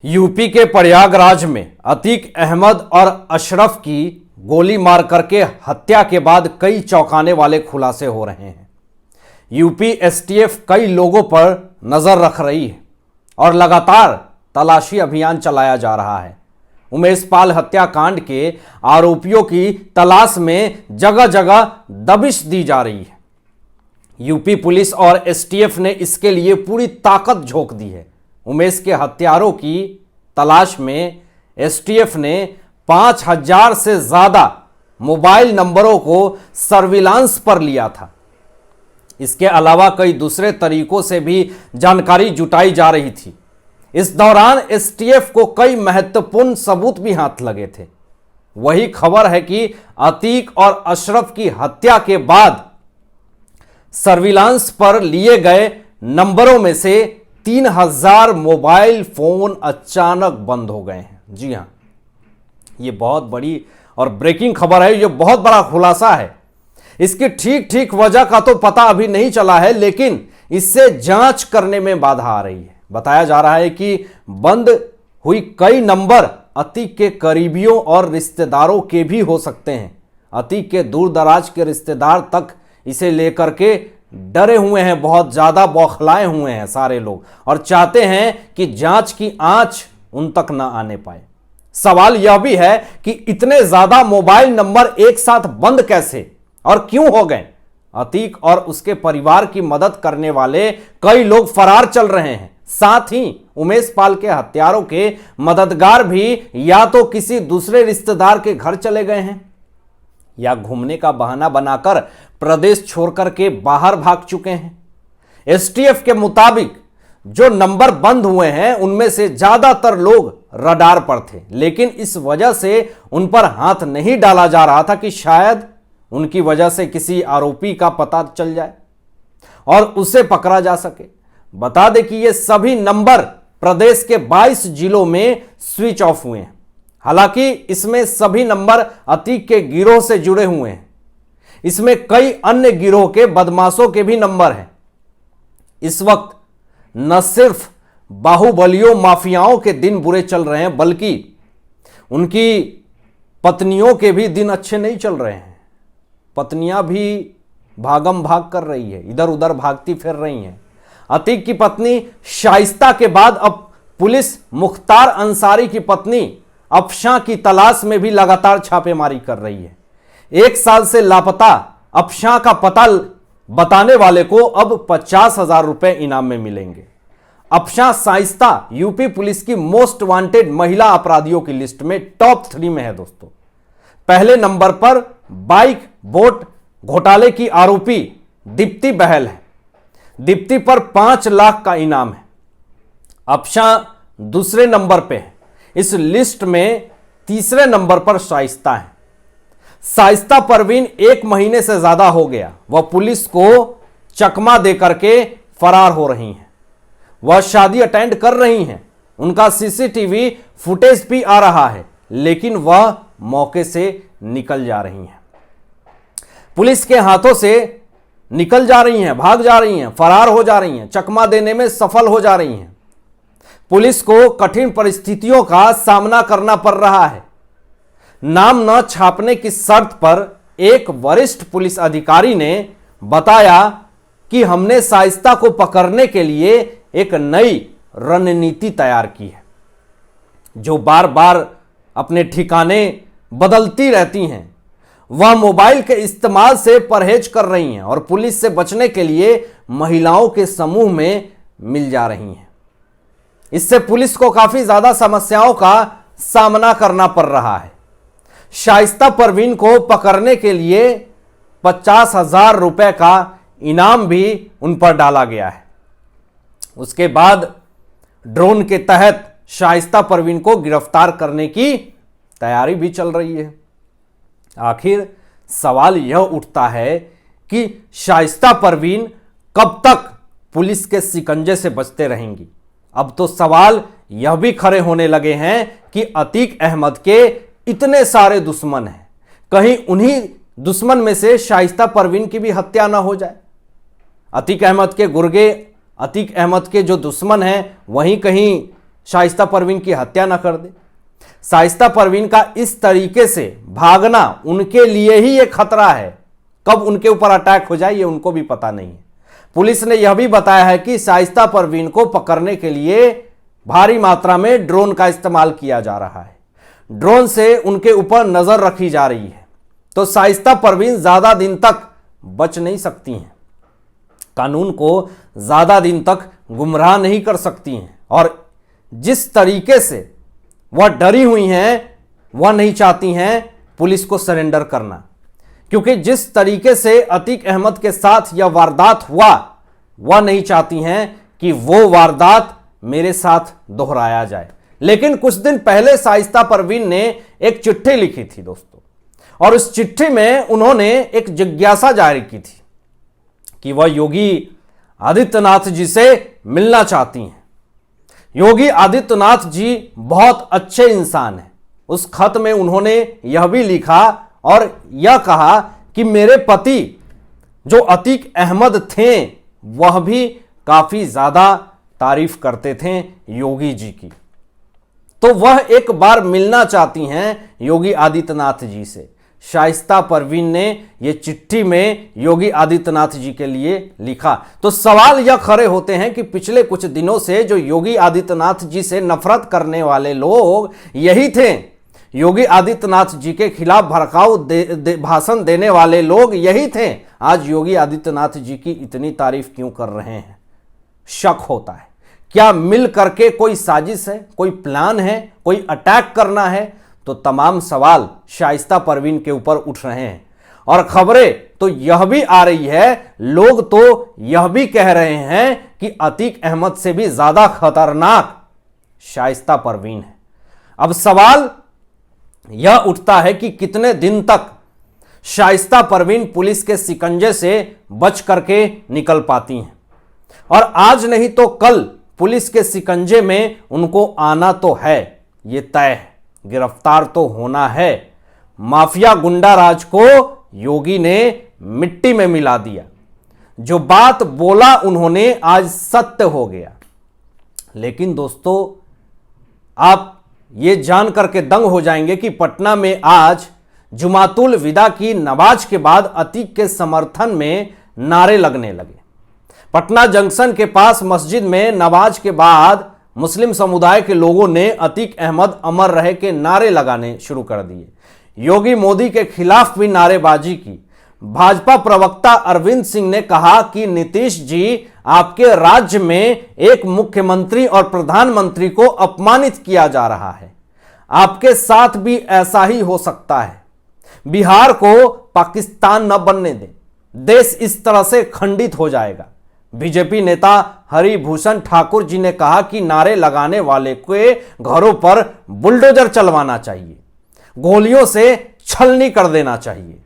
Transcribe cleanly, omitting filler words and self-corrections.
UP के प्रयागराज में अतीक अहमद और अशरफ की गोली मार करके हत्या के बाद कई चौंकाने वाले खुलासे हो रहे हैं। यूपी एसटीएफ कई लोगों पर नजर रख रही है और लगातार तलाशी अभियान चलाया जा रहा है। उमेश पाल हत्याकांड के आरोपियों की तलाश में जगह जगह दबिश दी जा रही है। यूपी पुलिस और एसटीएफ ने इसके लिए पूरी ताकत झोंक दी है। उमेश के हत्यारों की तलाश में एसटीएफ ने 5000 से ज्यादा मोबाइल नंबरों को सर्विलांस पर लिया था। इसके अलावा कई दूसरे तरीकों से भी जानकारी जुटाई जा रही थी। इस दौरान एसटीएफ को कई महत्वपूर्ण सबूत भी हाथ लगे थे। वही खबर है कि अतीक और अशरफ की हत्या के बाद सर्विलांस पर लिए गए नंबरों में से 3000 मोबाइल फोन अचानक बंद हो गए हैं। जी हां, यह बहुत बड़ी और ब्रेकिंग खबर है। यह बहुत बड़ा खुलासा है। इसकी ठीक वजह का तो पता अभी नहीं चला है, लेकिन इससे जांच करने में बाधा आ रही है। बताया जा रहा है कि बंद हुई कई नंबर अतीक के करीबियों और रिश्तेदारों के भी हो सकते हैं। अतीक के दूर दराज के रिश्तेदार तक इसे लेकर के डरे हुए हैं, बहुत ज्यादा बौखलाए हुए हैं सारे लोग, और चाहते हैं कि जांच की आंच उन तक ना आने पाए। सवाल यह भी है कि इतने ज्यादा मोबाइल नंबर एक साथ बंद कैसे और क्यों हो गए। अतीक और उसके परिवार की मदद करने वाले कई लोग फरार चल रहे हैं। साथ ही उमेश पाल के हत्यारों के मददगार भी या तो किसी दूसरे रिश्तेदार के घर चले गए हैं या घूमने का बहाना बनाकर प्रदेश छोड़कर के बाहर भाग चुके हैं। एसटीएफ के मुताबिक जो नंबर बंद हुए हैं उनमें से ज्यादातर लोग रडार पर थे, लेकिन इस वजह से उन पर हाथ नहीं डाला जा रहा था कि शायद उनकी वजह से किसी आरोपी का पता चल जाए और उसे पकड़ा जा सके। बता दें कि ये सभी नंबर प्रदेश के 22 जिलों में स्विच ऑफ हुए हैं। हालांकि इसमें सभी नंबर अतीक के गिरोह से जुड़े हुए हैं। इसमें कई अन्य गिरोह के बदमाशों के भी नंबर हैं। इस वक्त न सिर्फ बाहुबलियों माफियाओं के दिन बुरे चल रहे हैं, बल्कि उनकी पत्नियों के भी दिन अच्छे नहीं चल रहे हैं। पत्नियां भी भागम भाग कर रही है, इधर उधर भागती फिर रही हैं। अतीक की पत्नी शाइस्ता के बाद अब पुलिस मुख्तार अंसारी की पत्नी अफशां की तलाश में भी लगातार छापेमारी कर रही है। 1 साल से लापता अफशां का पता बताने वाले को अब 50,000 रुपए इनाम में मिलेंगे। अफशां शाइस्ता यूपी पुलिस की मोस्ट वांटेड महिला अपराधियों की लिस्ट में टॉप 3 में है दोस्तों। पहले नंबर पर बाइक बोट घोटाले की आरोपी दीप्ति बहल है। दीप्ति पर 5 लाख का इनाम है। अफशां दूसरे नंबर पे है। इस लिस्ट में तीसरे नंबर पर शाइस्ता है। शाइस्ता परवीन 1 महीने से ज्यादा हो गया वह पुलिस को चकमा देकर के फरार हो रही हैं। वह शादी अटेंड कर रही हैं। उनका सीसीटीवी फुटेज भी आ रहा है, लेकिन वह मौके से निकल जा रही हैं। पुलिस के हाथों से निकल जा रही हैं, भाग जा रही हैं, फरार हो जा रही हैं, चकमा देने में सफल हो जा रही हैं। पुलिस को कठिन परिस्थितियों का सामना करना पड़ रहा है। नाम न छापने की शर्त पर एक वरिष्ठ पुलिस अधिकारी ने बताया कि हमने शाइस्ता को पकड़ने के लिए एक नई रणनीति तैयार की है, जो बार बार अपने ठिकाने बदलती रहती हैं। वह मोबाइल के इस्तेमाल से परहेज कर रही हैं और पुलिस से बचने के लिए महिलाओं के समूह में मिल जा रही हैं। इससे पुलिस को काफी ज्यादा समस्याओं का सामना करना पड़ रहा है। शाइस्ता परवीन को पकड़ने के लिए 50,000 रुपए का इनाम भी उन पर डाला गया है। उसके बाद ड्रोन के तहत शाइस्ता परवीन को गिरफ्तार करने की तैयारी भी चल रही है। आखिर सवाल यह उठता है कि शाइस्ता परवीन कब तक पुलिस के शिकंजे से बचते रहेंगी। अब तो सवाल यह भी खड़े होने लगे हैं कि अतीक अहमद के इतने सारे दुश्मन हैं, कहीं उन्हीं दुश्मन में से शाइस्ता परवीन की भी हत्या ना हो जाए। अतीक अहमद के गुर्गे अतीक अहमद के जो दुश्मन हैं वहीं कहीं शाइस्ता परवीन की हत्या न कर दे। शाइस्ता परवीन का इस तरीके से भागना उनके लिए ही एक खतरा है। कब उनके ऊपर अटैक हो जाए ये उनको भी पता नहीं है। पुलिस ने यह भी बताया है कि शाइस्ता परवीन को पकड़ने के लिए भारी मात्रा में ड्रोन का इस्तेमाल किया जा रहा है। ड्रोन से उनके ऊपर नजर रखी जा रही है। तो शाइस्ता परवीन ज्यादा दिन तक बच नहीं सकती हैं, कानून को ज्यादा दिन तक गुमराह नहीं कर सकती हैं। और जिस तरीके से वह डरी हुई हैं, वह नहीं चाहती हैं पुलिस को सरेंडर करना, क्योंकि जिस तरीके से अतीक अहमद के साथ यह वारदात हुआ, वह नहीं चाहती हैं कि वो वारदात मेरे साथ दोहराया जाए। लेकिन कुछ दिन पहले शाइस्ता परवीन ने एक चिट्ठी लिखी थी दोस्तों, और उस चिट्ठी में उन्होंने एक जिज्ञासा जारी की थी कि वह योगी आदित्यनाथ जी से मिलना चाहती हैं। योगी आदित्यनाथ जी बहुत अच्छे इंसान हैं। उस खत में उन्होंने यह भी लिखा और यह कहा कि मेरे पति जो अतीक अहमद थे वह भी काफी ज्यादा तारीफ करते थे योगी जी की, तो वह एक बार मिलना चाहती हैं योगी आदित्यनाथ जी से। शाइस्ता परवीन ने यह चिट्ठी में योगी आदित्यनाथ जी के लिए लिखा। तो सवाल यह खड़े होते हैं कि पिछले कुछ दिनों से जो योगी आदित्यनाथ जी से नफरत करने वाले लोग यही थे, योगी आदित्यनाथ जी के खिलाफ भड़काऊ भाषण देने वाले लोग यही थे, आज योगी आदित्यनाथ जी की इतनी तारीफ क्यों कर रहे हैं? शक होता है। क्या मिल करके कोई साजिश है, कोई प्लान है, कोई अटैक करना है? तो तमाम सवाल शाइस्ता परवीन के ऊपर उठ रहे हैं। और खबरें तो यह भी आ रही है, लोग तो यह भी कह रहे हैं कि अतीक अहमद से भी ज्यादा खतरनाक शाइस्ता परवीन है। अब सवाल यह उठता है कि कितने दिन तक शाइस्ता परवीन पुलिस के शिकंजे से बच करके निकल पाती हैं। और आज नहीं तो कल पुलिस के शिकंजे में उनको आना तो है, ये तय है, गिरफ्तार तो होना है। माफिया गुंडा राज को योगी ने मिट्टी में मिला दिया। जो बात बोला उन्होंने आज सत्य हो गया। लेकिन दोस्तों, आप ये जान करके दंग हो जाएंगे कि पटना में आज जुमातुल विदा की नमाज के बाद अतीक के समर्थन में नारे लगने लगे। पटना जंक्शन के पास मस्जिद में नमाज के बाद मुस्लिम समुदाय के लोगों ने अतीक अहमद अमर रहे के नारे लगाने शुरू कर दिए। योगी मोदी के खिलाफ भी नारेबाजी की। भाजपा प्रवक्ता अरविंद सिंह ने कहा कि नीतीश जी, आपके राज्य में एक मुख्यमंत्री और प्रधानमंत्री को अपमानित किया जा रहा है, आपके साथ भी ऐसा ही हो सकता है। बिहार को पाकिस्तान न बनने दें, देश इस तरह से खंडित हो जाएगा। बीजेपी नेता हरिभूषण ठाकुर जी ने कहा कि नारे लगाने वाले के घरों पर बुलडोजर चलवाना चाहिए, गोलियों से छलनी कर देना चाहिए।